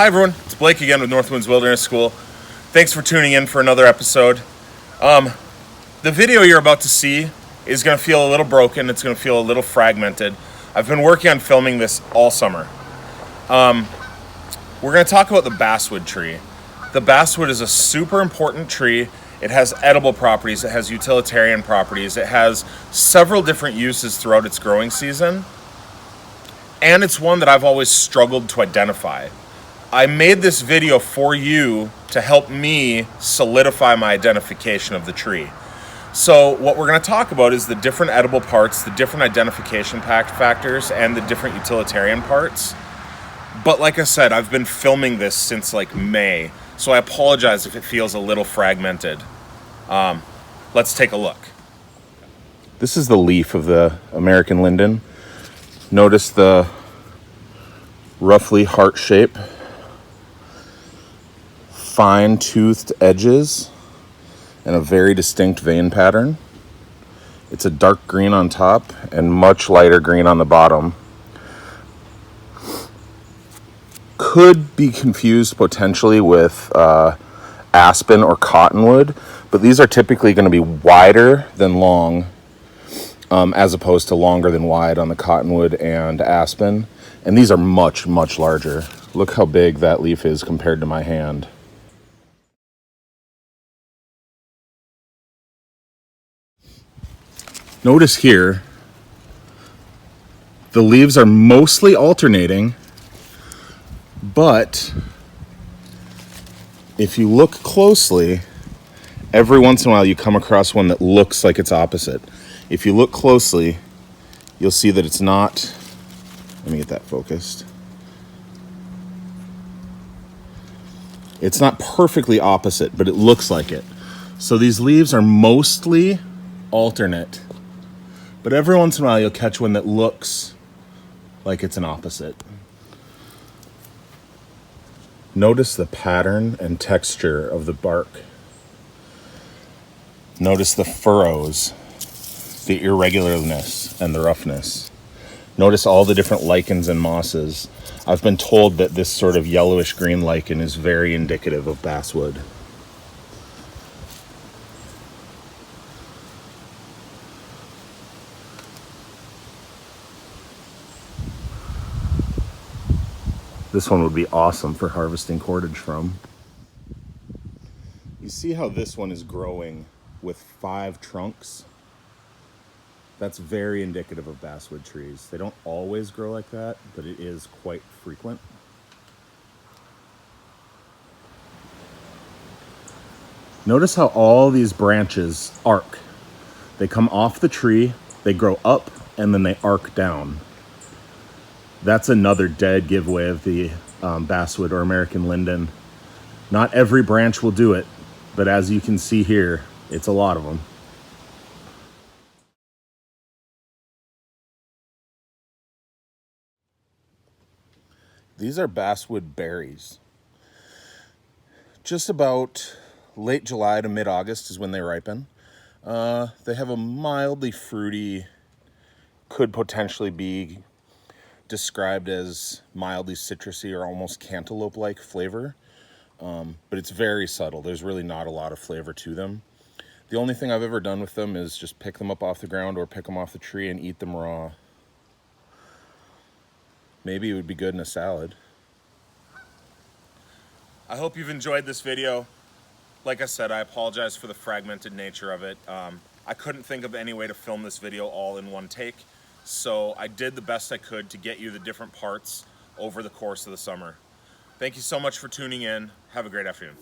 Hi everyone, it's Blake again with Northwinds Wilderness School. Thanks for tuning in for another episode. The video you're about to see is going to feel a little broken, it's going to feel a little fragmented. I've been working on filming this all summer. We're going to talk about the basswood tree. The basswood is a super important tree. It has edible properties, it has utilitarian properties, it has several different uses throughout its growing season. And it's one that I've always struggled to identify. I made this video for you to help me solidify my identification of the tree. So what we're going to talk about is the different edible parts, the different identification factors, and the different utilitarian parts. But like I said, I've been filming this since like May, so I apologize if it feels a little fragmented. Let's take a look. This is the leaf of the American linden. Notice the roughly heart shape, fine-toothed edges, and a very distinct vein pattern. It's a dark green on top and much lighter green on the bottom. Could be confused potentially with aspen or cottonwood, but these are typically going to be wider than long, as opposed to longer than wide on the cottonwood and aspen. And these are much, much larger. Look how big that leaf is compared to my hand. Notice here, the leaves are mostly alternating, but if you look closely, every once in a while you come across one that looks like it's opposite. If you look closely, you'll see that it's not. Let me get that focused. It's not perfectly opposite, but it looks like it. So these leaves are mostly alternate. But every once in a while you'll catch one that looks like it's an opposite. Notice the pattern and texture of the bark. Notice the furrows, the irregularness, and the roughness. Notice all the different lichens and mosses. I've been told that this sort of yellowish green lichen is very indicative of basswood. This one would be awesome for harvesting cordage from. You see how this one is growing with 5 trunks? That's very indicative of basswood trees. They don't always grow like that, but it is quite frequent. Notice how all these branches arc. They come off the tree, they grow up, and then they arc down. That's another dead giveaway of the basswood or American linden. Not every branch will do it, but as you can see here, it's a lot of them. These are basswood berries. Just about late July to mid-August is when they ripen. They have a mildly fruity, could potentially be described as mildly citrusy or almost cantaloupe-like flavor, but it's very subtle. There's really not a lot of flavor to them. The only thing I've ever done with them is just pick them up off the ground or pick them off the tree and eat them raw. Maybe it would be good in a salad. I hope you've enjoyed this video. Like I said, I apologize for the fragmented nature of it. I couldn't think of any way to film this video all in one take, so I did the best I could to get you the different parts over the course of the summer. Thank you so much for tuning in. Have a great afternoon.